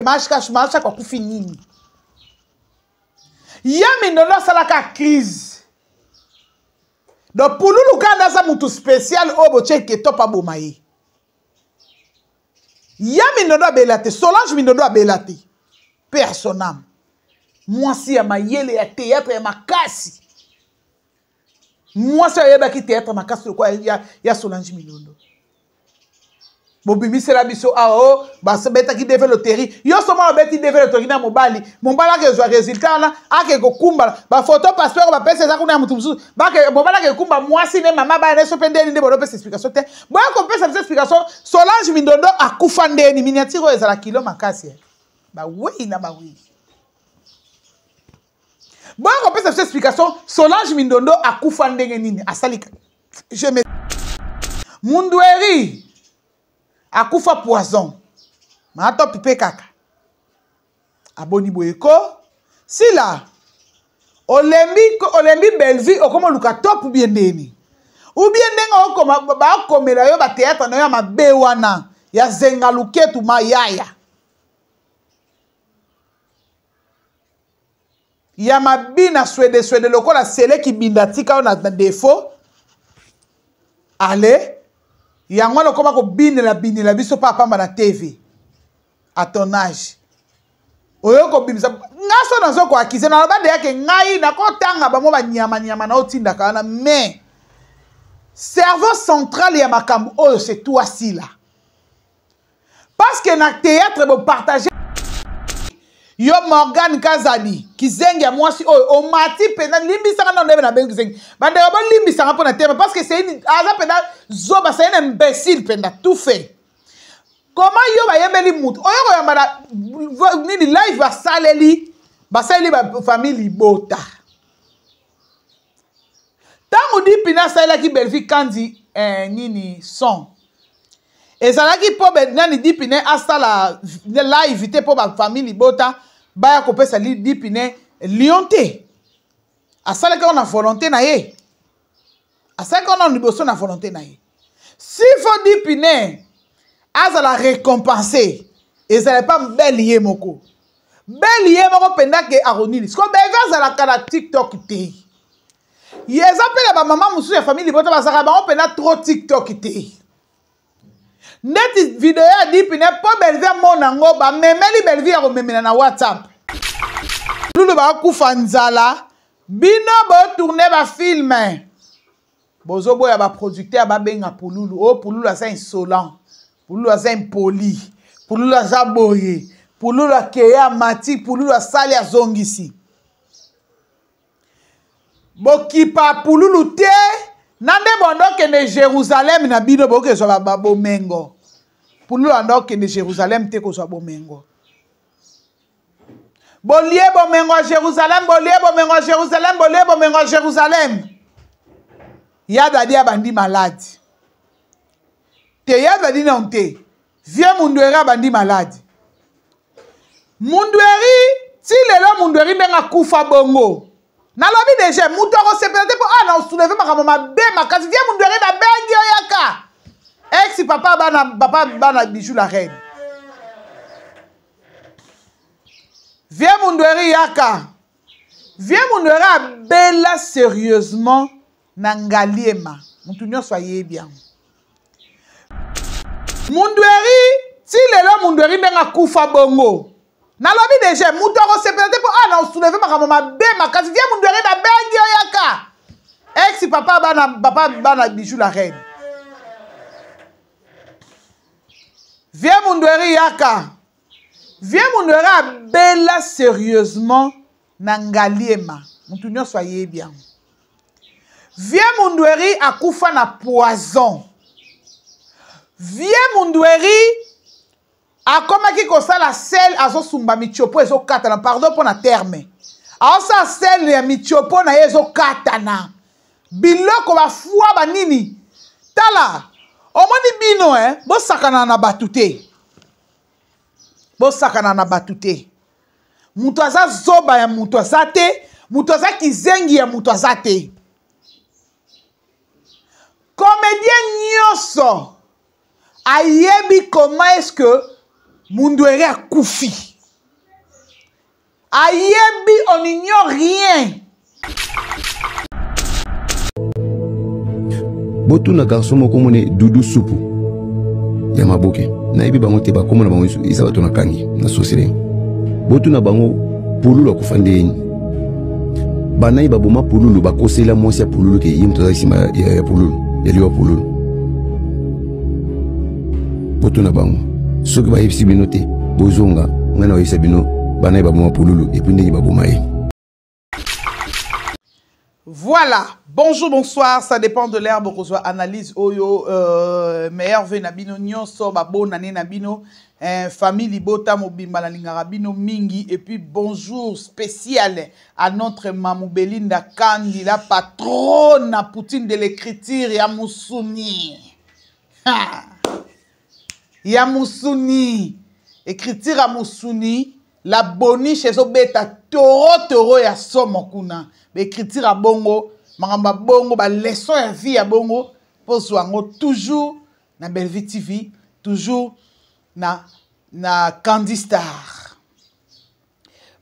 marche kwa kufi nini. Ya Mindondo salaka crise. Donc Pululu kanda za mutu spécial obo cheke topa bomaye. Ya Mindondo abelate, Solange Mindondo abelate. Personnam. Moi si ya mayele ya théâtre ya makasi. Moi si ya yeba ki théâtre makasi kwa ya Solange Mindondo. Bobimi sela biso ao ba sebeta ki deve loterie. Yo soma obeti deve loterie na mobali. Mobala ke zo résultat na ake ko kumba ba photo passeport ba pesa za kuna mutu musu. Ba ke mobala ke kumba moi si ne mama ba ne so pende ni bo pesa explication te. Bo ko pesa explication Solange Mindondo akufa ndeni miniatiro ezala kilo makasi. Ba oui na ba oui. Bon, on peut cette explication. Solange Mindondo a kufa ndenge nini. Asalika. Je me. Mundweri a kufa poison. Ma to pipe kaka. Aboni boyeko. Si là. Olembi Belleville okoma luka top ou bien ndeni. Ou bien ndenga okoma ba komela yo ba théâtre na yo ma bewana. Ya zenga luketu ma yaya. Ya mabina swede lokola sele ki bindatika na défaut. Allez. Ya ngwa lokoma ko binela biso papa na TV. À ton âge. Oyo ko bimisa. Ngaso na zo ko akize na ba de yake ngai na ko tanga ba mo ba nyama na otinda kana mais cerveau central ya makambo oyo c'est toi si là. Parce que na théâtre bo partager yo Morgan Kazadi kizengi ya mwasi o mati pena limbisanga na ndebe na bengi kizengi bande ba limbisanga pona tema parce que c'est une aza pena zoba c'est un imbécile pena tout fait. Comment yo ba yembeli mutu oyo ko yambara nini live ba saleli ba famille bota tango di pina sala ki Belleville kandi nini son ezalaki po nani dipine asala live te po ba famille bota baya kopesa li dipine lionté asala ka na volonté na ye asala ka na liboso na volonté na ye si fo dipine azala récompenser ezala pas belier moko penda ke aronili sko beva azala kala TikTok te yeza pela ba maman musu ya famille bota basaka ba penda trop TikTok te. Neti vidéo ya dipine po Belleville monango ba memeli Belleville ya komemela na WhatsApp. Lulu ba kufa nzala bino bo tourner ba film. Bozo boya ba producteur ba benga Pululu. Oh Pululu asa insolent. Pululu asa impoli. Pululu asa boye. Pululu akeya mati, Pululu asali azongisi. Bokipa Pululu te nande bondoke de Jérusalem na bino boke so ba bomengo. Pululu andoke de Jérusalem te ko so bomengo. Bolie bomengo Jérusalem, bolie bomengo Jérusalem, bolie bomengo Jérusalem. Ya dadi abandi malade. Te ya dadi nonte. Viens Mundweri abandi malade. Mundweri ti lelo Mundweri benga kufa bongo. Na lobi déjà muto ko sepelate po na soulever makama be makasi vie Mundweri ba bengi oyaka. Ex papa bana bijou la reine. Vie Mundweri yaka. Vie Mundweri bella sérieusement na ngaliema. Mutu nyonso aye bien. Mundweri ti lelo Mundweri benga kufa bongo. Na lobi déjà muto ko sepelate po na soulever makama be makasi vie Mundweri ba bengi oyaka. Ex papa bana bijou la reine. Vie Mundweri yaka. Vie Mundweri bella sérieusement na ngaliema. Mutu nyonso aye bien. Vie Mundweri akufa na poison. Vie Mundweri akomaki kosala sel azosumba michopo ezokatana pardon pour na terme. Aosa sel ya michopo na ezokatana. Biloko bafua banini. Tala. Omoni bino bosakana na batute. Bosakana na batute. Mutu aza zoba ya mutu azate, mutu aza kizengi ya mutu azate. Comédien nyoso ayebi comment est-ce que Mundweri a koufi. Ayebi, on n'ignore rien. Botu na garçon moko mone Doudou Soupu. Ya maboke. Na yebi bango te ba komona bango isa bato na kangi na sosire. Botu na bango pululu akufande yeni. Banayi baboma pululu bakosela mwasi ya pululu ke yimto za isima ya pululu. Ya liwa pululu. Botu na bango. Soki ba yebisi bino te bozonga ngana wa yebisa bino banayi baboma pululu epi ndenge baboma ye. Voilà, bonjour, bonsoir, ça dépend de l'herbe qu'on soit analyse oyo meilleur vœu nabino nyonso babo nane nabino famille libota mobimba na lingara bino mingi et puis bonjour spécial à notre mamou Belinda Kandi, la patronne à Poutine de l'écriture ya Moussouni. Ya Moussouni, écriture à Moussouni, la boni chez Obeta toro ya somokuna. Écriture à bongo, maramba bongo, ba leçon à vie à bongo, pour soango toujours na Belle-Vie TV, toujours na Candy Star.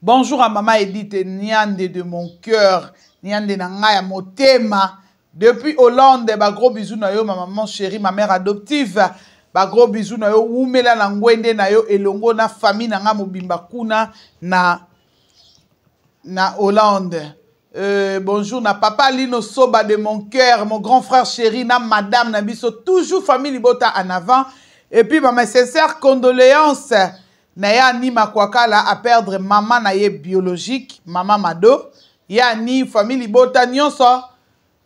Bonjour à maman Edith Niande de mon cœur, Niande na ngaya motema. Depuis Hollande, ba gros bisous na yo, ma maman chérie, ma mère adoptive. Ba gros bisous na yo, umela na ngwende na yo, elongo na famille na nga mobimba kuna na Hollande. Bonjour, na papa Lino Soba de mon cœur, mon grand frère chéri, na madame Nabiso, toujours famille Libota en avant. Et puis, ma sincère condoléance, na ni makwakala à perdre maman naye biologique, maman Mado. Ya ni famille Libota nyonso,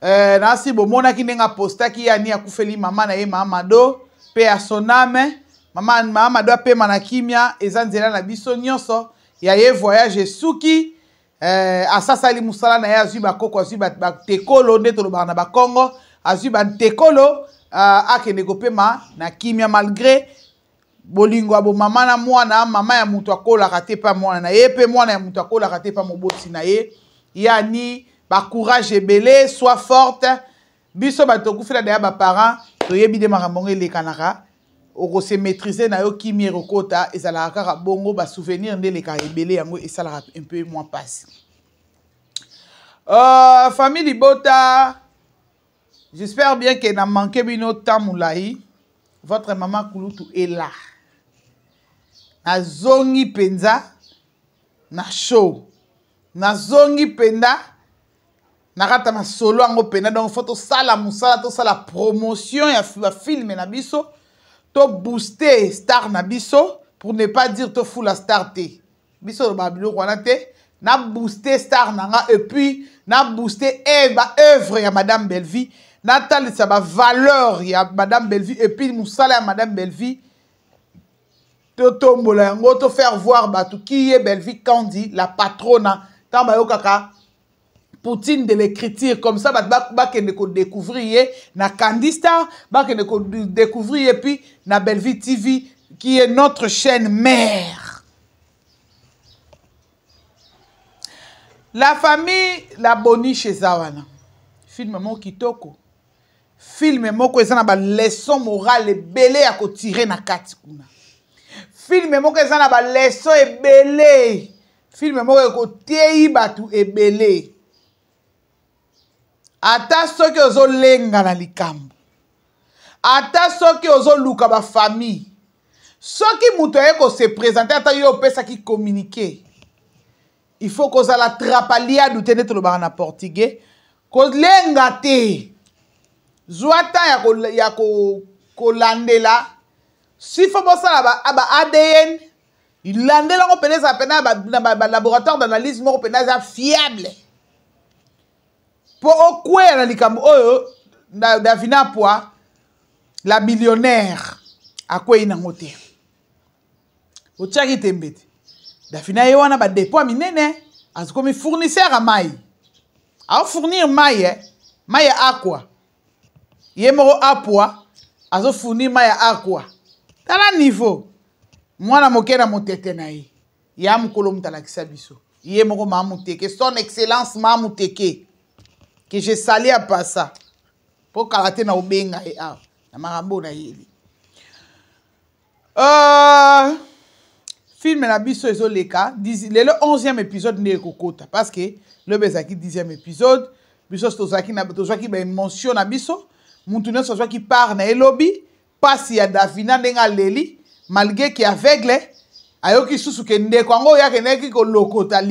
na si bomona ki nenga posta ki ya ni akufeli maman naye maman Mado, pe à son âme, maman Mado pe manakimia, ezanzela na biso nyonso, ya ye voyage suki. Asasali musala na ya azuba koko azuba tekolo ndeto lo bana ba Congo azuba tekolo akende kopema na kimia malgré bolingo abo mama na mwana mama ya mutu akola kate pa mwana na ye pe mwana ya mutu akola kate pa moboti na ye yani ba courage ebele soit forte biso bato kufela da ya ba parents to yebi de makambo ngele kanaka oko se maîtriser na yo kimi rekota ezala kaka bongo ba souvenir ndele ka ebele yango esala un peu moins passe. Famille Libota, j'espère bien qu'elle n'a manqué bino temps moulaï. Votre maman Kouloutou est là. Na zongi penza na show. Na zongi penda na rata ma solo ango penda donc faut to sala musala to sala promotion ya film na biso. To booster star na biso pour ne pas dire to full la star te biso babilo kwana te na booster star nanga et puis na booster œuvre ya madame Belle-Vie na tali sa ba valeur ya madame Belle-Vie et puis musala ya madame Belle-Vie to tombola yango to faire voir batu qui est Belle-Vie Kandi la patronne tamba yo kaka Poutine de l'écriture comme ça ba kende ko découvrir na Candy Star ba kende ko découvrir et puis na Belle-Vie TV qui est notre chaîne mère. La famille la boni chez Zawana. Film mo kitoko. Film moko eza na ba leçon morale ebele ya ko tirer na kati kuna. Film moko eza na ba leçon ebele. Film moko ko tei batu ebele. Ata soki ozo lenga na likambo. Ata soki ozo luka ba famille. Soki muto eko se présenter ata yo pesa ki communiquer. Il faut qu'on la trapalia du tene to lo na portugais. Ko lenga te. Zwata ya ko landela. Si faut bossa ba ADN. Il landela ko peneza pena ba laboratoire d'analyse mo peneza fiable. Pour okwe na likambo oyo na vina poa la millionnaire akwe ina ngote. Ochaki tembete. Dafina ye wana ba dépôt minene azokomi fournisseur a mai. A fournir mai mai aqua. Ye moko apwa azo fournir mai aqua. Tala niveau. Mwana moke na motete na ye. Ya mukolo mutalakisa biso. Ye moko mamuteke son excellence mamuteke. Que je salue à pas ça. Pour karaté na obenga et na marambo na yeli. film na biso ezoleka le 11e épisode nde ekokota parce que le bezaki 10e épisode biso tozwaki ba émotion na biso mutu nyonso azwaki part na elobi pasi ya Davina ndenge aleli malgré ki aveugle ayoki susu ke ndeko yango oyo akendeki kolokota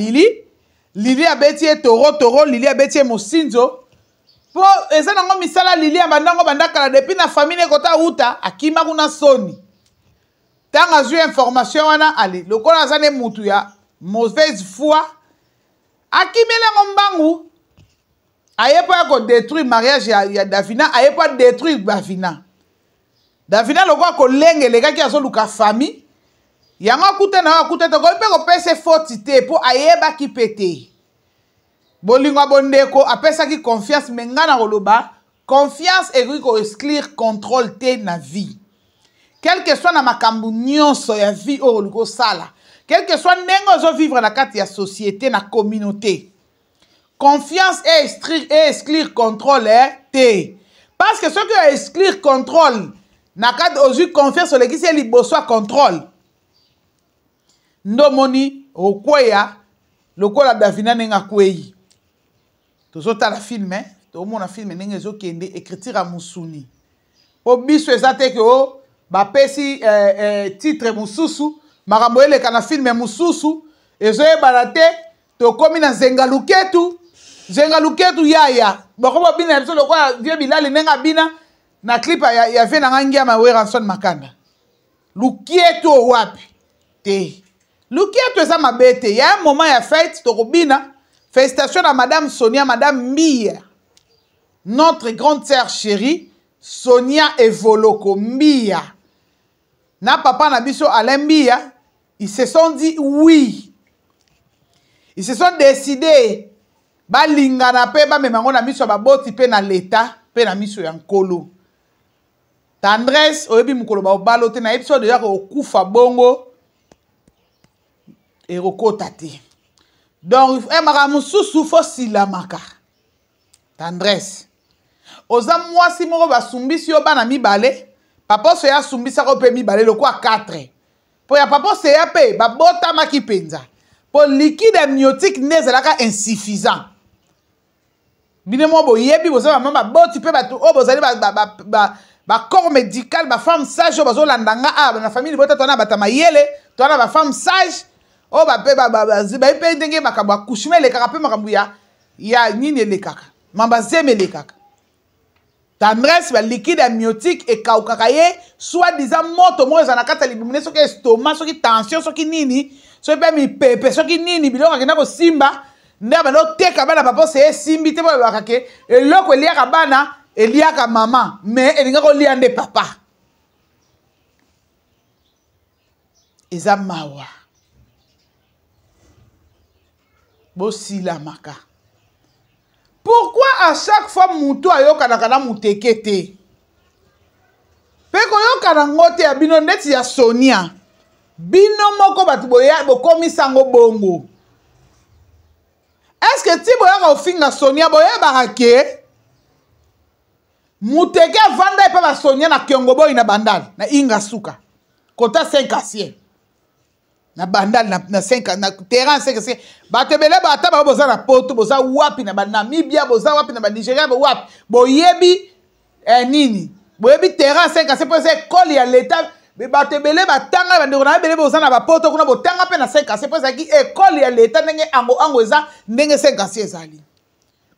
Lili abeti ye toro Lili abeti ye mosinzo po eza nango misala Lili ya bandango bandakala depuis na famille ekota uta akima kuna soni tanga azwi information wana ale lokola aza ne mutu ya mauvaise foi akimelango mbangu ayepo ya kodétruire mariage ya Davina ayepo détruire Davina lokola kolengelekaki azoluka famille yango akuta tokoki mpe kopesa foti te mpo ayebaki mpe te bolingo bondeko apesaki confiance me nga na koloba confiance ekoki koexclure contrôle te na vie quel que soit na makambo nyonso ya vie oyo olingi kosala quel que soit ndenge ozovivre na kati ya société na communauté confiance et exclure contrôle te parce que soki exclure contrôle na kati ozwi confiance olekisi ye liboso ya contrôle ndomoni okweya lokola Davina ndenge akwei tozotala film tomona film ndenge ezokende écriture ya musuni po biso eza te ke o bapesi titre mosusu makambo eleka na film mosusu ezoyebana te tokomi na zenga luketu yaya bakobo bina ya biso lokola vie bilali ndenge abina na clip ya vie na ngangi ya maweranson makanda lukietu wapi te lukietu eza mabe te ya un moment ya fête tokobina félicitations à Madame Sonia, Madame Mbia, notre grande sœur chérie, Sonia Evoloko Mbia. Na papa na biso Alain Mbia, ils se sont dit oui. Ils se sont décidés. Ba lingana pe ba memango na biso ba boti pe na l'état, pe na miso ya nkolo. Tendresse, oyebi mukolo ba balote na episode ya ko kufa bongo. Erokota te. Donc, il faut silamaka. Tendresse. Oza mwasi moko basumbisi yo bana mibale. Papa so ya sumbisa ko pe mibale loko a 4. Po ya papa se ya pe babota maki penza. Po liquide amniotique nezelaka insuffisant. Bine mo bo yebi boza mama boti pe batu o bozali ba corps médical ba femme sage bazo landanga na famille bota tona batama yele tona ba femme sage. Oh ba pe ndenge makambo akushime le kaka pe makambo ya nini le kaka mamba zeme le kaka tendresse ba liquide amniotique et kaukaka ye soit disant moto mo za na kata libumine soki estomac soki tension soki nini soki pe mi pepe soki nini biloko akenda ko simba nde ba no teka bana papa se simbi te ba bakake eloko eliaka bana eliaka mama mais elinga ko lia nde papa eza mawa Bosilamaka. Pourquoi à chaque fois mutu ayokanaka na muteke te? Pe koyokana ngote ya bino ndeti ya Sonia. Bino moko batu boya bokomi sango bongo. Est-ce que ti boya ofinga Sonia boya barake? Muteke vanda epa ba Sonia na Kiongo boy na bandal na Inga Suka. Kota 5 acier. Na bandal na 5 na terrain 5 c'est batebele bata ba boza na poto boza wapi na Namibia boza wapi na Nigeria bo wapi boyebi nini boyebi terrain 5 c'est pour c'est école ya l'état be batebele batanga bandeko na bele boza na ba poto kuna botanga pe na 5 c'est pour ça ki école ya l'état ndenge ango eza ndenge 5 c'est ezali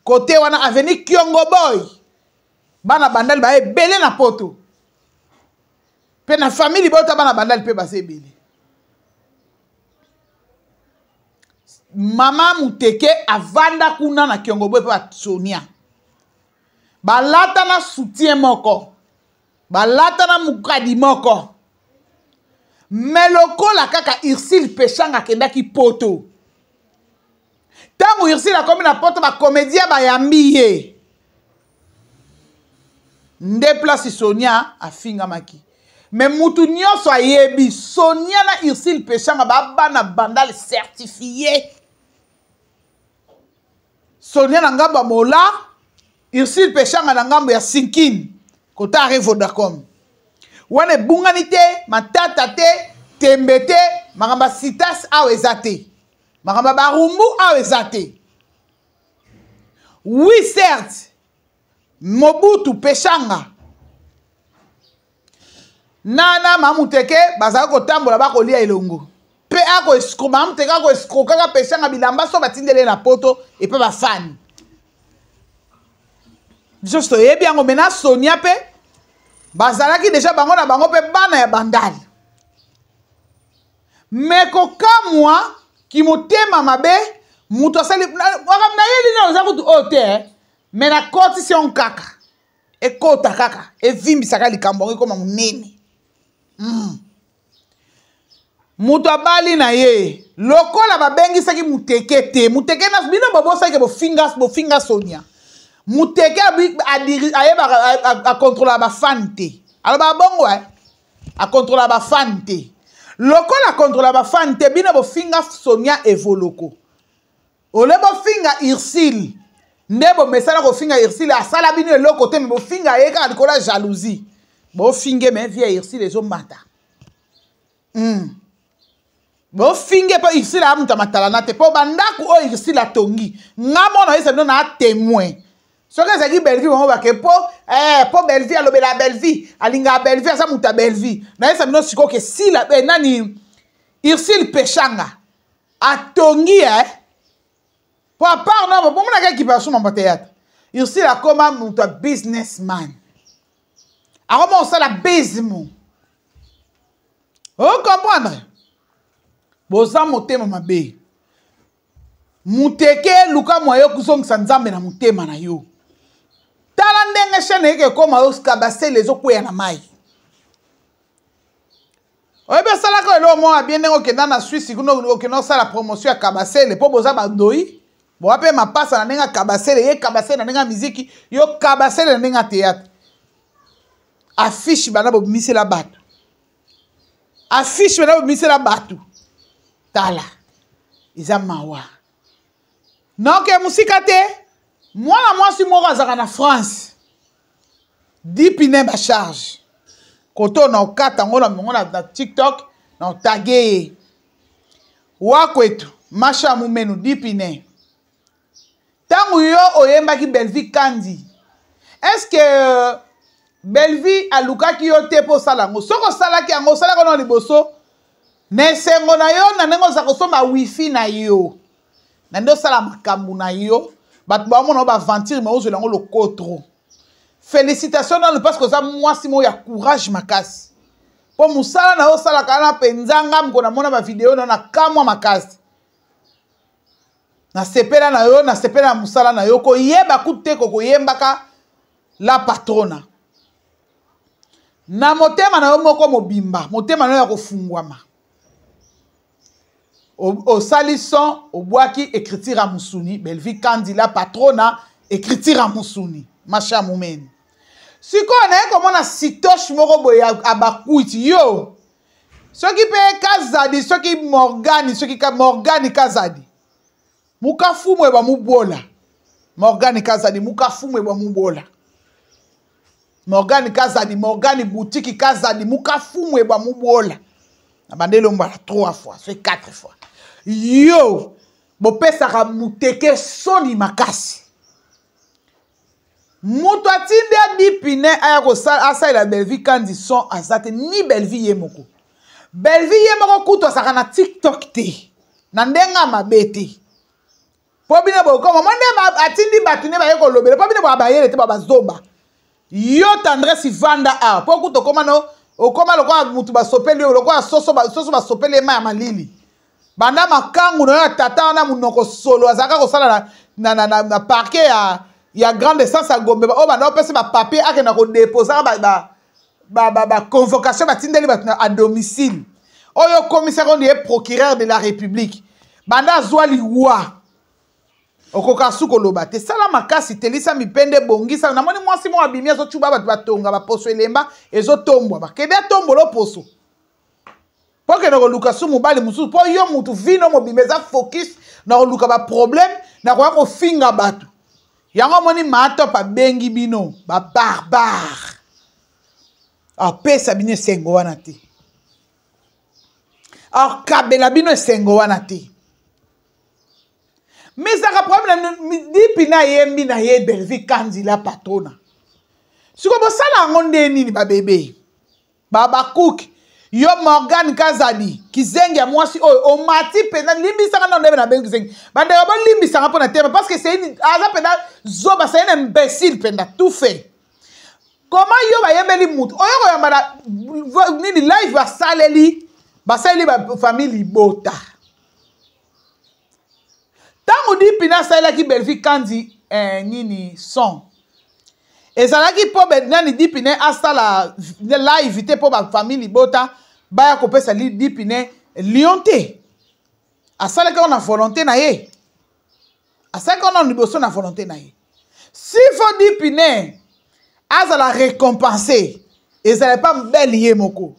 côté wana avenue Kiongo boy bana bandal ba ebele na poto pe na famille bota bana bandal pe ba sebele Mama muteke avanda kuna na Kiongo boy pa Sonia. Balata na soutien moko. Balata na mukadi moko. Meloko la kaka Irsil Pechanga kendaki poto. Tango Irsil a komi na poto ba comédien ba yambiye. Nde place Sonia afinga maki. Mais mutu nyonso ayebi Sonia na Irsil Pechanga ba bana bandal certifié. Sonia na ngambo mola Irsil Pechanga na ngambo ya Sinkin kota Revodacom wane bungani te matata te tembe te makambo sitas awa eza te makambo barumbu awa eza te. Oui certes Mobutu peshanga nana mamuteke bazaka kotambola bakolia elongo pe ako escro mamuteke ako escro kaka peshanga bilamba so batindele na poto epe bafani biso toyebi yango mena Sonia pe bazalaki deja bango na bango pe bana ya bandali meko kamwa kimotema mabe mutu asali wakam na yeli na oza kutu ote me na koti si on kaka ekota kaka evimbisaka likambo ekoma munene mutu abali na ye lokola babengisaki muteke te muteke na bino babosaki bofinga Sonia muteke ayeba a contrôler ba fan te aloba bongo a contrôler ba fan te lokola contrôler ba fan te bino bofinga Sonia evoloko ole bofinga Ursule ndebo mesala ko finga Ursule asala bino eloko te me bofinga yeka likola jalousie bofinge me via Ursule ezo mata bofinge pa Ursule amuta matalana te po bandaku o Ursule atongi ngamona yesa no na témoin soki ezaki Belleville bango bake po Belleville alobela Belleville alinga Belleville asa muta Belleville na yesa bino siko ke sila nani Ursule peshanga atongi po à part non bon mona ki passe mon théâtre Ursule akoma muta businessman akoma osala business o comprendre boza motema mabe muteke luka moyo kusongisa nzambe na mutema na yo tala ndenge chaîne eke koma oska basele ezokwea na mai oyebe salaka elo mo abien ndenge okenda na Suisse kuno okenda osala promotion ya kabasele po boza bandoi bo ape mapasa na ndenge kabasele ye kabasele na ndenge miziki yo kabasele na ndenge théâtre affiche bana bobimisela bato affiche bana bobimisela bato tala iza mawa noke musika te mwana mwasi moko azaka na France dipine ba charge koto na okata ngo na mongo na TikTok na otage wakwetu masha mumenu dipine tangu yo oyembaki Belleville Kandi est-ce que Belleville alukaki yo te po salango soko salaki yango salaka no liboso nesengo na yo na ndenge oza kosomba wifi na yo na nde osala makambo na yo bato bamona baventure ma ozwela yango lokotro félicitations nano parce que oza mwasi moko ya courage makasi mpo mosala na yo osalaka na mpenza ngamko namona bavideo na kamwa makasi nasepela na yo nasepela na mosala na yo koyeba kutu te kokoyembaka la patrona na motema na yo moko mobimba motema na yo ya kofungwama osali son obwaki écriture à musuni Belleville Kandi la patrona écriture à musuni masha mumeni sikoyo naye komona sitoche moko boye abakuiti yo soki mpe kazadi soki morgani kazadi mukafumu eba mubola morgani kazadi mukafumu eba mubola morgani kazadi morgani boutique kazadi mukafumu eba mubola na bandelo mbala 3 fois c'est 4 fois yo bopesaka muteke soni makasi mutu atindi adipine aya asalela Belleville Kandi son azate ni Belleville ye moko Belleville ye moko kutu asaka na TikTok te na ndenga mabe te po bino bokoma monde atindi bato ne baye kolobela po bino babayele te babazoba yo tendresse vanda a po kutu okoma no okoma lokola mutu basopeli yo lokola soso basopeli ema ya malili banda makangu na tata wana munoko solo azaka kosala na parquet ya grande essence à Gombe o banda opesi ba papier akenda ko déposer ba convocation batindeli bato à domicile oyo commissaire on est procureur de la République banda zwa liwa okoka suko loba te sala makasi telisa mipende bongisa na moni mwasi mo abimi azo chuba bato batonga ba poso elemba ezo tombwa ba kebe tombolo poso poke na luka su mobali musu po yo mutu vino mobimeza focus na luka ba problème na ko finga bato yango moni mato pa bengi bino ba barbare apesa bino sengo wana te or kabela bino esengo wana te mais ça problème dipi na yembi na ye Belvi Kanzila patrona siko bosala ngo ndeni ba bébé baba cook yo Morgan Kazadi kizengi ya mwasi o mati pena limbisa kana ndebe na bengi kizengi bande ba limbisa nga pona tema parce que c'est une aza pena zoba c'est un imbécile pena tout fait comment yo ba yembeli mutu oyo ko yambala nini live ba saleli ba famille bota tango di pina sala ki Belvi Kandi nini son ezalaki po nani di pine asala live te po ba famille bota baya kopesa di pine lionté asala ka na volonté na ye asala ka na liboso na volonté na ye si fo di pine azala récompenser ezala pas bel ye moko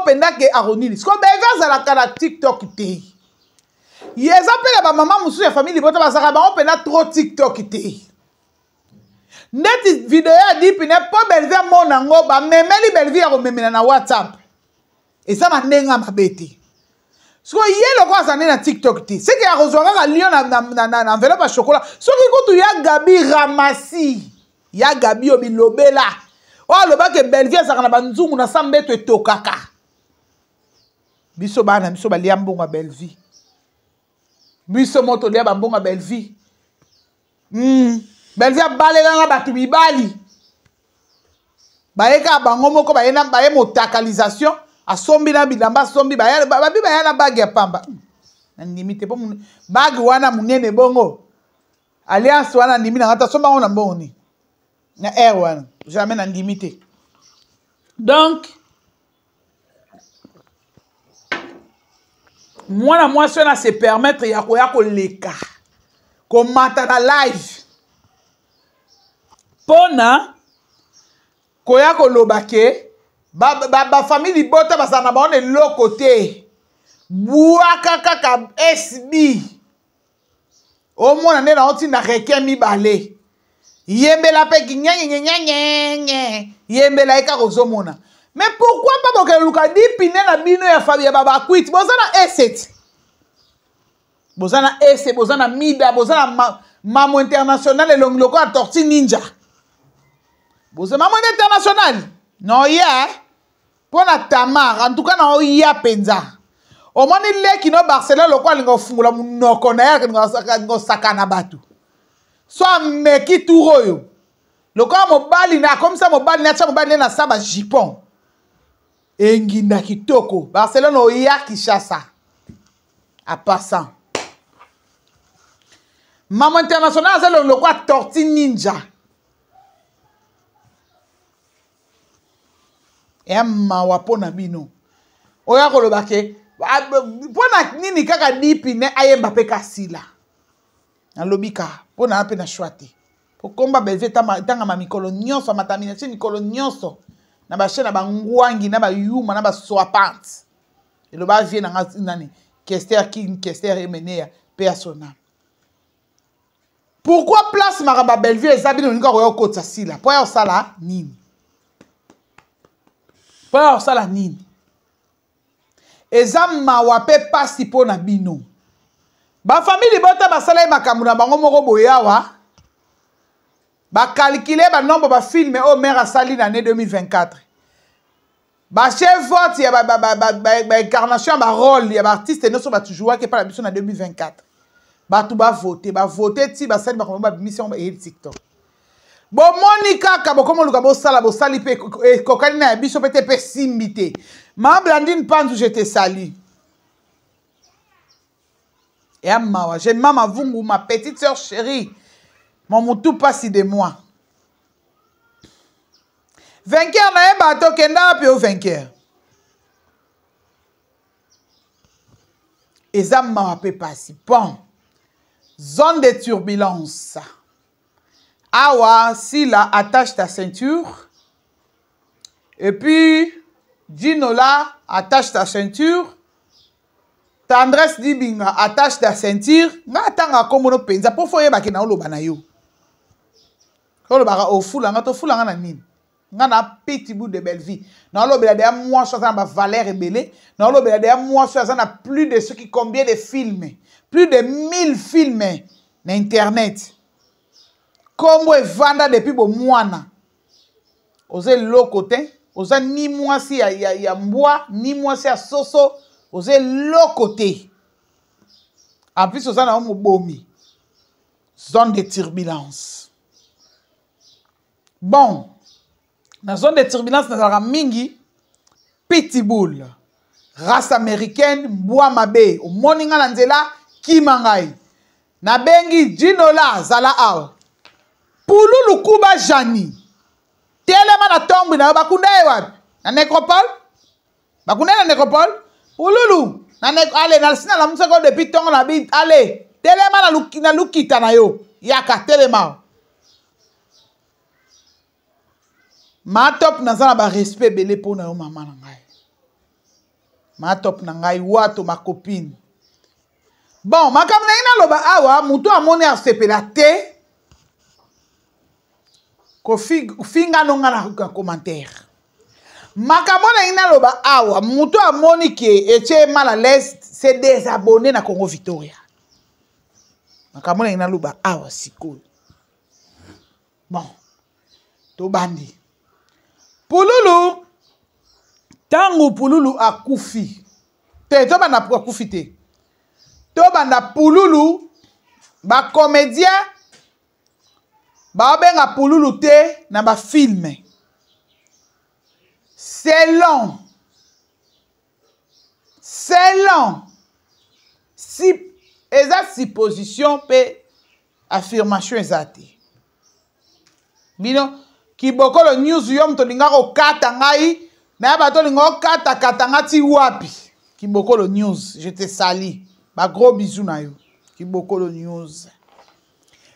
penda ke aronili sko beva azala kana TikTok te yeza pela ba maman musu ya famille bota bazaka ba penda trop TikTok te neti video ya di pine po Belvi mona ngo ba memeli Belvi ya komemela na WhatsApp esa mandenga mabete so yelo kwa zane na TikTok ti c'est que ya kozwanga ka lion na enveloppe ya chocolat so ki kutu ya Gabi ramasi ya Gabi obilobela o loba ke Belvi azaka na banzungu na sambeto etokaka biso bana biso balia mbonga Belvi biso moto lia bambonga Belvi Belvi abalela nga batu mibali bayeka bango moko bayena baye motakalisation asombi na bilamba asombi babi bayana bagi ya pamba na ndimite po bagi wana munene bongo alliance wana ndimi na ngata somba ngona mbongo ni na air wana jamais na ndimite donc mwana mwasi wana se permettre ya koya koleka komata na live pona koya koloba ke ba famille bota basana ba on le côté buaka kaka SB au moins on est là on tient na rekemi balé yembela pe nyanyanyanyanye yembela eka kozomona mais pourquoi pas boke luka dipine na bino ya famille baba quit bozana E7 bozana EC bozana mida bozana mamo international et loko a torti ninja bozana mamo international non ya pona tamar en tout cas na ya penza o moni leki no Barcelone loko alingo fungula munoko na ya ngo sakana batu so meki turoyo loko mobali na comme ça mobali na cha mobali na saba jipon enginda kitoko Barcelone o ya Kinshasa a passant Maman international c'est le quoi torti ninja Emma wapona bino oya koloba ke pona nini kaka dipine ayemba pe kasila na lobika pona ape na shwate po komba Belvi tanga ma mikolo nyonso matamination mikolo nyonso na ba chena bangwangi na ba yuma na ba swapant eloba vie na nani Kester King Kester Emenea personnel. Pourquoi place maraba Belvi ezabino nika koyo kotsa sila po ya sala nini po ya sala nini ezama wape pasi po na bino ba famille bota basala makamuna bango moko boyawa ba calculer ba nombre ba filme au maire asali na année 2024 ba chef vote ya ba incarnation ba rôle ya ba artiste no so ba toujours que pas la mission na 2024 ba tout ba voter ti ba sali ba ko ba mission ba TikTok bo monika ka bo komo luka bo sali pe kokali na biso pete pe simbité ma Blandine Panzu je te salue et amawa j'ai maman Vungu ma petite sœur chérie mon moutou passe de moi vainqueur na e bato kenda pe o vainqueur ezama pe passi bon zone de turbulence awa Sila attache ta ceinture et puis Dinola attache ta ceinture Tendresse Dibinga attache ta ceinture nga tanga komono penza po foye ba ke na oloba na yo ko lo ba o fula nga to fula nga na nini nga na Pitbull de Belleville na lo bela de moi ça na valeur rebelle na lo bela de moi ça na plus de ce qui combien de films plus de 1000 films na internet kombo evanda depuis bo mwana oze lokote oza ni mwasi ya mbwa ni mwasi ya soso oze lokote en plus oza na mobomi zone de turbulence. Bon, dans zone de turbulence, nous avons mingi Pitbull, race américaine, bois mabe, au moninga nanzela, kimangai. Na bengi Ginola, zala aw. Pululu kuba jani. Telema na tombi na bakunda ewa. Na nécropole? Bakunda na nécropole? Pululu. Allez, na sina la museko depuis tongo na bit. Allez, telema na lukita na yo. Yaka, telema. Ma top naza na ba respect belé pour na yo maman na ngai. Ma top na ngai wato ma copine. Bon, makam na ina loba awa mutu amoni asepela te. Ko finga nonga na commentaire. Makamo na ina loba awa mutu amoni ke eche mal à l'aise se désabonner na Congo Victoria. Makamo na ina loba awa sikoyo. Bon. To bandi. Pululu, tangu Pululu akufi. To banda akufi te. To banda Pululu, ba comédien, ba benga Pululu te na ba film. C'est long. Si eza supposition pe affirmation ezate. Bino Kibokolo news yom to linga ko kata ngai na ba to linga kata ngati wapi Kibokolo news je te sali ba gros bisous na yo Kibokolo news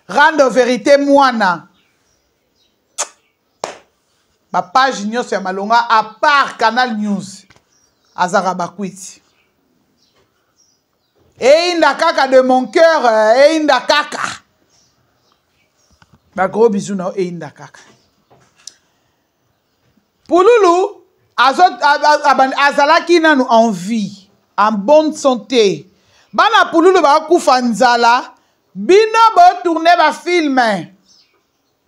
rendre vérité mwana ba page nyos ya malonga à part Canal News azara bakwiti inda kaka de mon cœur inda kaka ba gros bisous na yo inda kaka Pululu azalaki nanu en vie, en bonne santé. Bana Pululu ba kufa nzala, bino bo tourner ba film.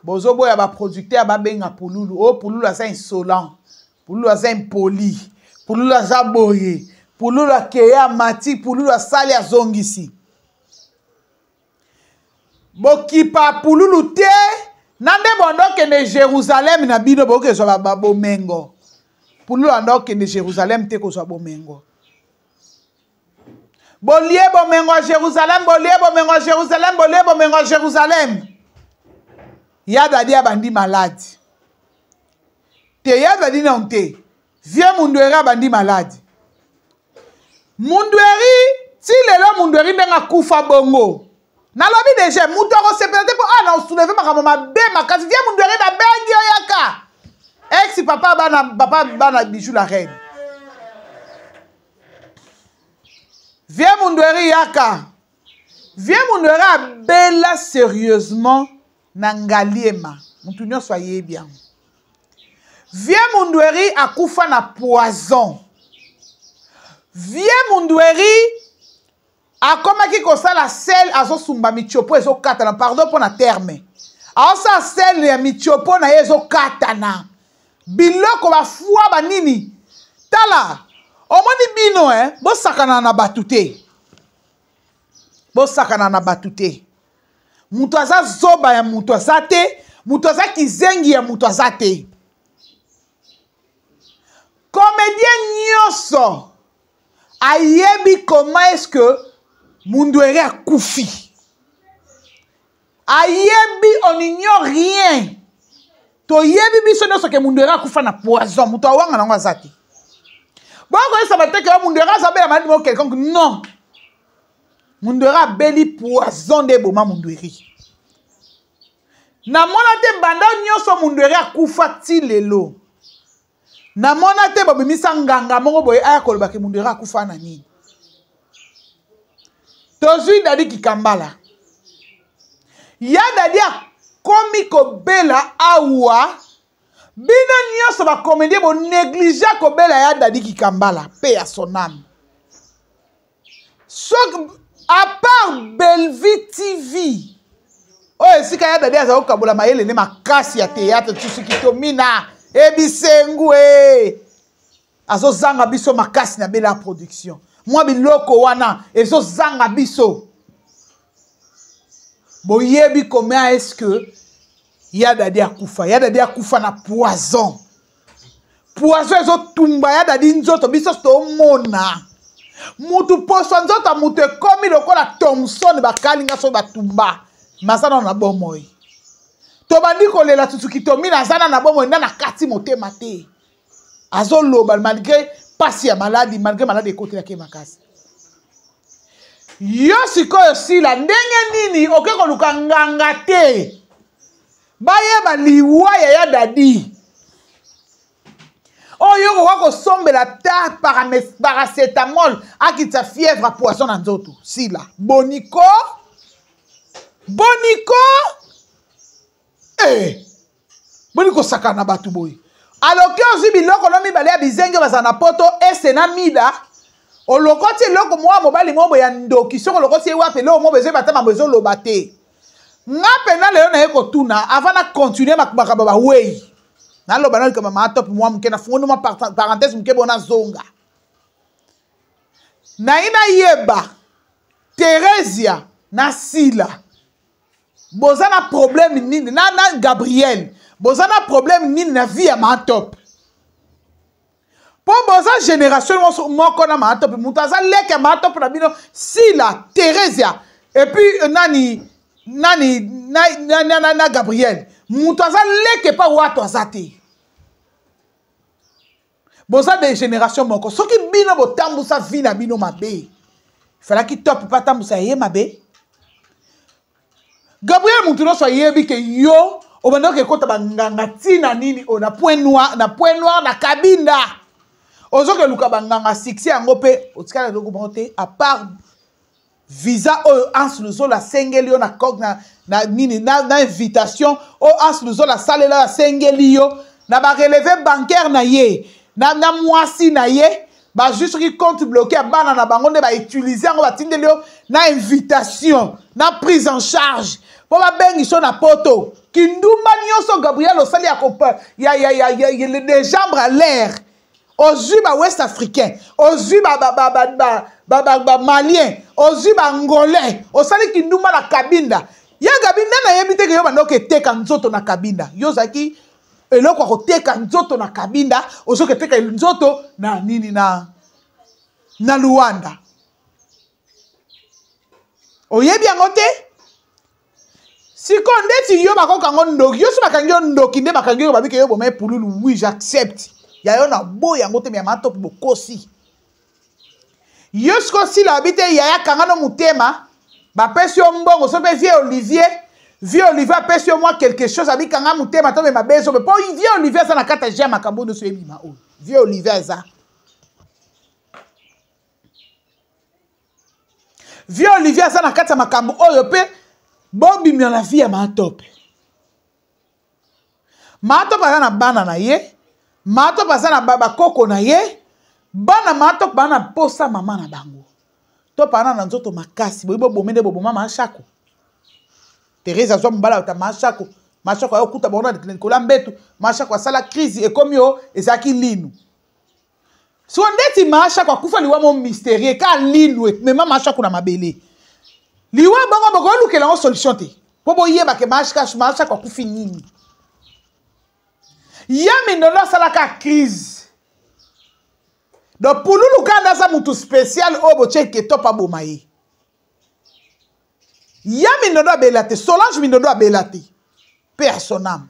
Bozo boya ba producteur ba benga Pululu. Oh Pululu asa insolent. Pululu asa impoli. Pululu asa boye. Pululu akeya mati, Pululu asali azongisi. Bokipa Pululu te. Nande bondo kende Jérusalem na bino boke so ba bomengo. Pululu ando kende Jérusalem te ko so bomengo. Bolie bomengo Jérusalem, bolie bomengo Jérusalem, bolie bomengo Jérusalem. Ya dadi abandi malade. Te ya dadi na onte. Vie mundweri abandi malade. Mundweri ti lelo mundweri ndenga kufa bongo. Na lobi déjà muto ko sepelate po na soulever makama be makasi vie mundweri na bengi oyaka. Ex papa bana bijou la reine. Vie mundweri yaka. Vie mundweri abela sérieusement na ngaliema. Mutu nyonso aye bien. Vie mundweri akufa na poison. Vie mundweri akomaki kosala sel azosumba mitiopo ezokatana pardon pour na terme aosa sel ya mitiopo na ye ezokatana biloko bafua banini tala omoni bino bosakana na batu te bosakana na batu te mutu aza zoba ya mutu aza te mutu aza kizengi ya mutu aza te comédien nyonso ayebi comment est-ce que Mundweri a koufi. Ayebi, on ignore rien. To yebi biso no soke Mundweri a koufa na poison. Muto awanga na ngazati. Bon, quand ça va te que Mundweri a sabé la maladie de quelqu'un. Non. Mundweri a beli poison de boma Mundweri. Na mona te banda nyonso Mundweri a koufa ti lelo. Na mona te bobimisa nganga moko boye aya koloba ke Mundweri a koufa na nini. Tozui dadi kikambala. Ya dadi a komi ko bela awa. bino nyonso ba comédien bo négliger ko bela ya Dadi Kikambala paix à son âme. À part Bellevue TV. Oh, si kaya Dadi aza okabola mayele ne makasi ya théâtre Tsukitomina ebisengu azo zanga biso makasi na bela production. Moi biloko wana ezo zanga biso. Boyebi comment est-ce que ya Dadi akufa? Ya Dadi akufa na poison. Poison ezo tumba ya Dadi nzoto biso to mona. Mutu poso nzoto mutu komi lokola Thompson bakalinga so batumba. Masana na bomoi. To bandi kolela Tsukitomina zana na bomoi na kati motema te. Azo loba malgré pasi ya maladi, malgré maladi ekote ya kemakasi. Yo sikoyo sila ndenge nini okeko luka nganga te. Bayeba liwa ya Dadi. Oyo wako sombela ta paracetamol akita fièvre à poisson na nzoto. Sila Bonico Bonico sakana batu boy. Alors que ozi biloko no mibale ya bizenge bazana poto esena mida. Olokoti eloko mwa mobali mwa ya ndoki soko lokoti ewape lo mo beze batama bezo lobate. Ngape na leo na eko tuna avant na continuer makababa ba wey. Na loba na kama ma top mwa mke na fungo ma parenthèse mke bona zonga. Na ina yeba Teresia na Sila. Bozana problème nini na Gabriel. Bozana problème nini na vie ya ma top. Po boza génération moko na ma top mutaza leke ma top na bino Sila, Teresia et puis na Gabriel. Mutaza leke pa wato azate. Boza de génération moko soki bino botambusa vie na bino mabe. Fala ki top pa tambusa ye mabe. Gabriel Mutuno so yebi ke yo obando ke kota banganga tina nini o na point noir na kabinda. Ozo ke luka banganga sixi yango pe otikala loko monte à part visa o ans luzo la sengeli yo na kog na nini na invitation o ans luzo la salle la sengeli yo na ba relevé bancaire na ye na mwasi na ye ba juste ki compte bloqué bana na bango nde ba utiliser yango batindeli yo na invitation na prise en charge. Po ba bengi so na poto kindumba nyonso Gabriel osali ya les jambes à l'air ozu ba ouest africain ozu ba malien ozu ba angolais osali kindumba na kabinda ya kabinda na yebite ke yo bandoke teka nzoto na kabinda yo zaki eloko ko teka nzoto na kabinda ozoke teka nzoto na nini na Luanda oyebi yango te. Siko ndeti yo bakoka ngo ndoki yo so bakangi yo ndoki nde bakangi yo babike yo boma pululu oui j'accepte ya yo na boya ngo te mi matop bokosi yo siko si la bite ya kanga no mutema ba pesi yo mbongo so pe vie Olivier pesi yo moi quelque chose abi kanga mutema to me mabezo pe po vie Olivier ça na kata jama kambono so ebi ma o vie Olivier za vie Olivier ça na kata makambo oyo pe Bobi mi na vie ya matop. Matop aza na bana na ye, matop aza na baba koko na ye, bana matop bana posa mama na bango. To pana na nzoto makasi, boibo bomende bobo mama shako. Teresa zo mbala ta mashako, mashako ayo kuta bona de kolambetu, mashako asala crise et comme yo ezaki linu. So ndeti mashako akufa liwa mo mystérieux ka linu mais mama shako na mabele. Liwa bango bako lukela ngo solution te. Pobo yeba ke masha kwa kufi nini. Yami ndono salaka crise. Do pululu kanda sa mutu spécial obo cheke topa bomaye. Yami ndono belate, Solange ndono abelate. Personnam.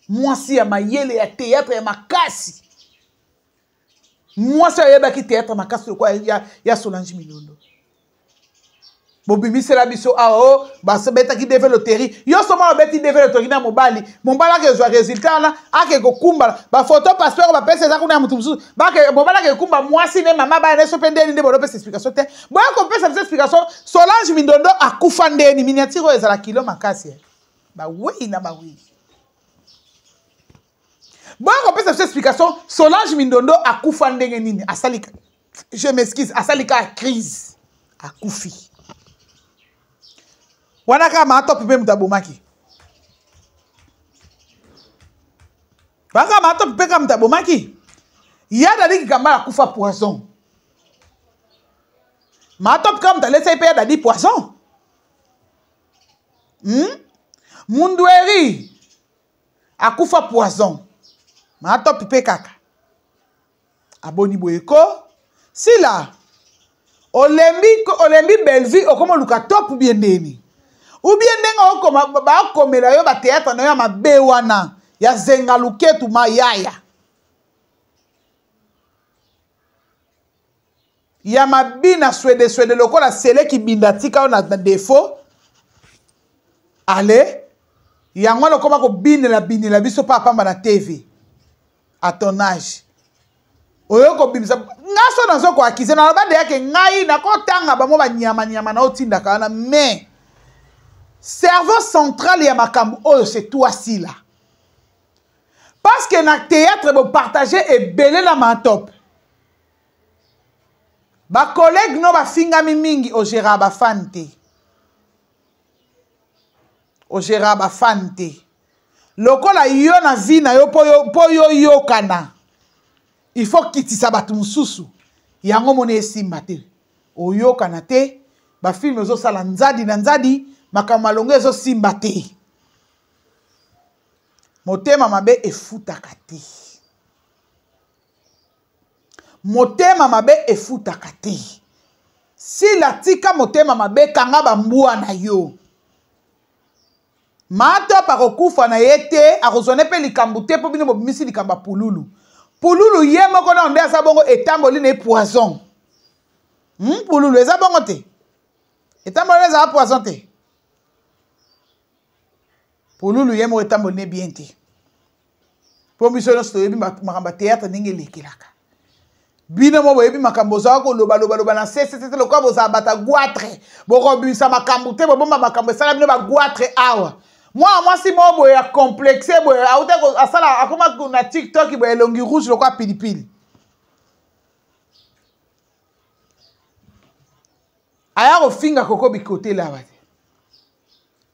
Mwasi ya mayele ya théâtre ya makasi. Mwasi ya yeba ki théâtre makasi kwa ya Solange ndono. Bobimi c'est la biso ao ba sebeta ki deve loterie yo soma obeti deve loterie na mobali ke zo résultat na ake ko kumba ba photo passeport ba pesa za kuna mutu musu ba ke mobala ke kumba mwasi ne mama ba ne so pendeni nde bodo pesa explication te bo ko pesa explication Solange Mindondo akufa ndeni miniature ezala kilo makasi ba oui na ba oui Bon, on peut cette explication. Solange Mindondo a kufa ndenge nini. Asalika. Je m'excuse. Asalika a crise. A kufi. Wanaka ma top pe mutabomaki. Wanaka ma top pe ka mutabomaki. Yada di kamba a kufa poison. Ma top ka mutalesa pe yada di poison. Mundweri a kufa poison. Ma top pe kaka. Aboni boyeko. Sila. Olembi Belleville okoma luka top bien deni. Ou bien denga okoma ba komela yo ba théâtre na yo mabe wana ya zenga luketu mayaya. Ya mabina swede lokola sele ki bindatika na défaut. Allez. Yango lokoma ko binela biso papa na TV. À ton âge. Oyoko bimisa ngaso nazo ko akize na bande yake ngai na ko tanga ba mo ba nyama na otinda kana mais cerveau central ya makambo oyo c'est toi si là parce que na théâtre bo partager et belé la matop ba collègue no ba fingami mingi o gérard ba fante lokola yo na vie na yo po yo kana. Il faut qu'il tisse batu mususu. Yango mone esimba te. Oyoka na te. Ba film zo sala nzadi na nzadi. Makamalongo ezo simba te. Motema mabe efutaka te. Motema mabe efutaka te. Si la tika motema mabe kanga bambua na yo. Mato parokufa na yete. Arozone pe likambu te. Po bino bobimisi likamba pululu. Pululu ye moko na onde asa bongo etamboli ne poison. Pululu eza bongo te. Etamboli eza poison te. Pululu ye moko etamboli ne bien te. Po miso no sto yebi makamba théâtre ninge lekelaka. Bino mo yebi makambo za ko loba na sese lokwa boza bata guatre. Boko bisa makambo te bomba makambo sala bino ba guatre awa. Moi si moi boya complexé boya auta ko asala akoma na TikTok boya longi rouge lokwa pilipili. Aya ko finga koko bikote la bate.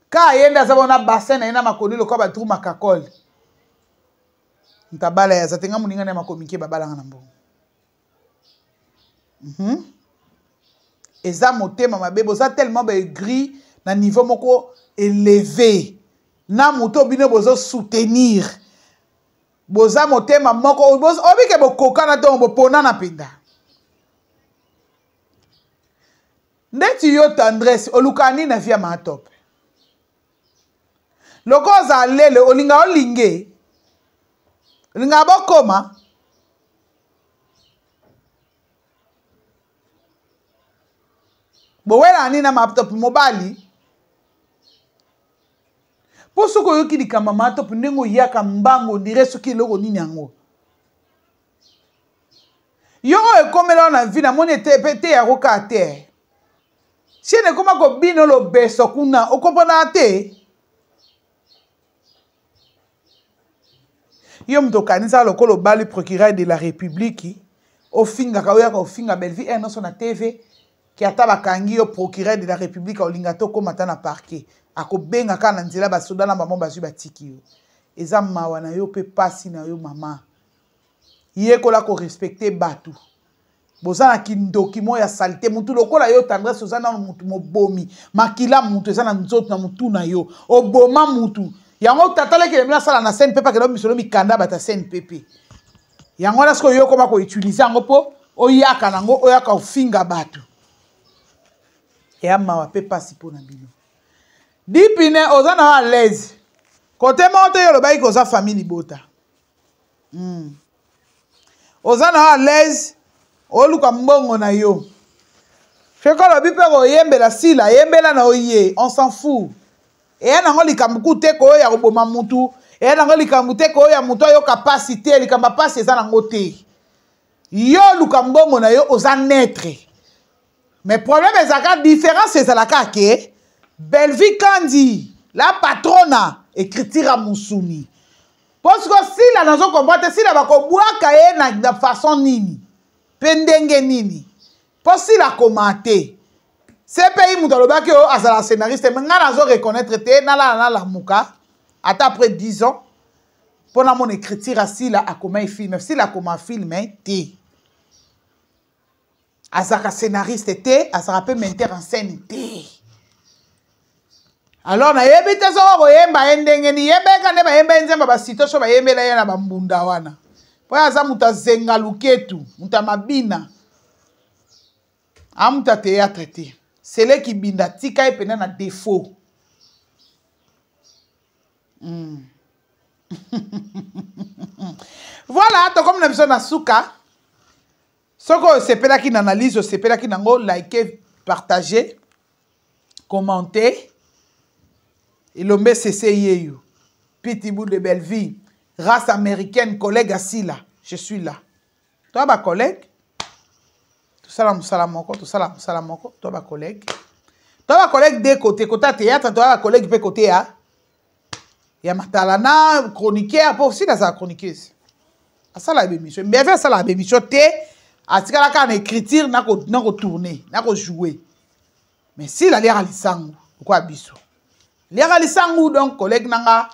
Ka yenda zabona bassin na ina makoli lokwa ba trou makakol. Ntabala ya zatenga muninga na makomike babala ngana mbongo. Eza motema mabebo za tellement ba gris na niveau moko élevé. Na moto bino bozo soutenir. Boza motema moko obi ke bokoka na to bopona na pinda. Ndeti yo tendresse olukani na via matop. Loko za lele olinga olinge. Olinga bokoma. Bowela ni na matop mobali. Po soko yoki likamba matop ndengo yaka mbango ndire soki loko nini yango. Yo ekomela na vie na moni te ya roka te. Si ne koma ko bino lo beso kuna okomona te. Yo mto kanisa lokolo bali procureur de la République ofinga kaoya ka ofinga Belleville no na TV ki ataba kangi yo procureur de la République olinga to komata na parquet. Ako benga kana nzela ba soda na bambo bazu batiki yo. Eza mawa na yo pe pasi na yo mama. Ye kola ko respecter batu. Bozana kindoki mo ya salite mutu lokola yo tendresse ozana mutu mobomi. Makila mutu ezana nzoto na mutu na yo. Oboma mutu. Yango tatale ke lemina sala na scène pepa ke do misolo mikanda bata scène pepe. Yango na sko yo koma ko utiliser ngo po oyaka nango oyaka ofinga batu. Ya mawa pe pasi po na bino. Dipine ozana à l'aise. Côté monte yo lo bayi ko za famille bota. Ozana à l'aise oluka mbongo na yo. Feko lo bipe ko yembela sila yembela na oye, on s'en fout. Et nango likambu te ko ya koboma mutu, et nango likambu te ko ya mutu yo capacité likamba passe eza nango te. Yo luka mbongo na yo oza naître. Mais problème ezaka différence ezalaka ke Belleville Kandi, la patrona, écriture à Mousouni. parce que si la nazo comprendre si la bakobwaka ye na façon nini pendenge nini pour si la commenter c'est pays muto lobaki o azala scénariste mais nga nazo reconnaître te na la muka ata après 10 ans pour mon écriture si la a comme film si la comme film te azaka scénariste te azaka pe metteur en scène te. Alors na yebi te so ko yemba ndenge ni yembeka nde ba yemba nzemba ba sito so ba yembela ye na ba mbunda wana po aza muta zenga luketu muta mabina amuta théâtre te c'est là qui binda tika e pena na défaut. Voilà to comme na biso na suka soko sepela ki na analyse sepela ki nango liker partager commenter. Et l'homme CCI, Pitbull de Belleville, race américaine, collègue assis là. Je suis là. Toi, ma collègue. Tout ça, tout ça, toi, ma collègue. Toi, ma collègue des côtés, côté théâtre, toi, ma collègue peut côté à. Il y a Matalana, chroniqueur, pour aussi, dans sa chroniqueuse. Ça, la bémission. Bien fait, ça, la bémission, à ce cas-là, quand on écriture, n'a qu'au tourner, n'a qu'au jouer. Mais si la l'air à l'issang, pourquoi bisou? Les Ralisangou, donc, collègue Nanga.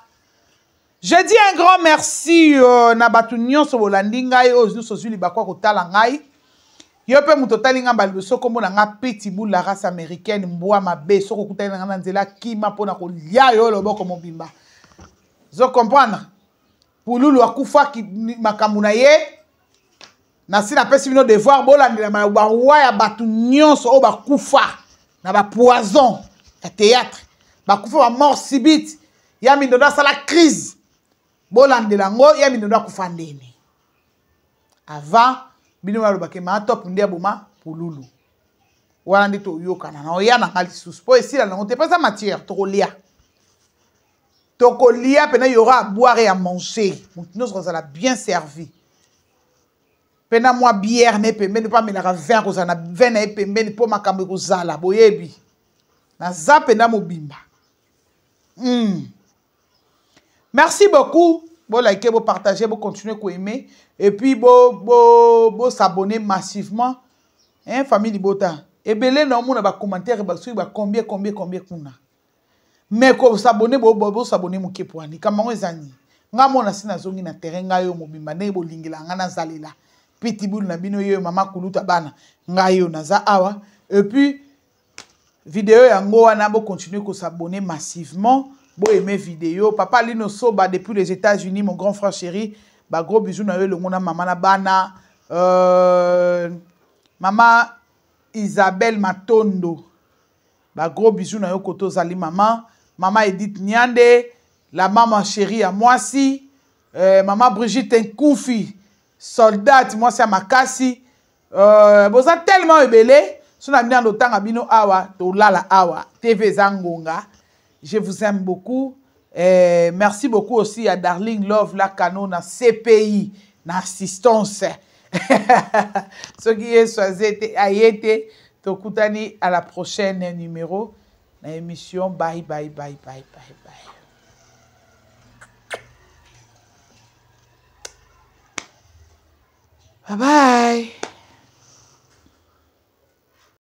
Je dis un grand merci na batunyon so bolandinga et aux nous sozuli bakwa kotala ngai. Yo pe mutotali nga balbeso kombo na nga Pitbull la race américaine mbwa mabe soko kutali nga nzela kima pona ko lia yo loboko mobimba. Zo comprendre. Pululu akufa ki makambu na ye. Na sina pesi bino devoir bolandela ba wa ya batunyon so o bakufa na ba poison ya théâtre. Bakufa ba mort subite ya mindoda sala crise bolandela ngo ya mindoda kufa ndeni avant bino balobake ma top ndia boma pululu wana ndi to yokana na oya na ngali sus po esila na ngote pesa matière tokolia pena y aura à boire et à manger nous sera bien servi pena moi bière ne pembe ne pas me la vin ko na vin na pembe po makambe ko zala boyebi na za pena mobimba. Merci beaucoup. Bon liker, bon partager, bon continuer à aimer. Et puis bon s'abonner massivement. Hein, famille Libota. Et belé non mon ba commentaire ba sur ba combien kuna. Mais ko s'abonner bon s'abonner mon kepwani. Kama ezani. Nga mona sina zongi na terrain nga yo mobimba ne bo lingila nga na zalela. Pitbull na bino yo mama kuluta bana. Nga yo na za awa. Et puis vidéo yango wana bo continuer ko s'abonner massivement, bo aimer vidéo papa Lino Soba depuis les États-Unis mon grand frère chéri, ba gros bisous na yo le mona maman na bana maman Isabelle Matondo, ba gros bisous na yo koto zali maman Edith Nyande, la maman chérie à moi si maman Brigitte Nkoufi soldat moi c'est à Makasi boza tellement ebelé. Si on a mis en temps à bino awa, to lala awa, TV Zangonga. Je vous aime beaucoup. Merci beaucoup aussi à Darling Love, la canon, na CPI, na assistance. Ce qui est choisi, ayete, to kutani à la prochaine numéro, na émission. Bye, bye, bye, bye, bye, bye. Bye bye.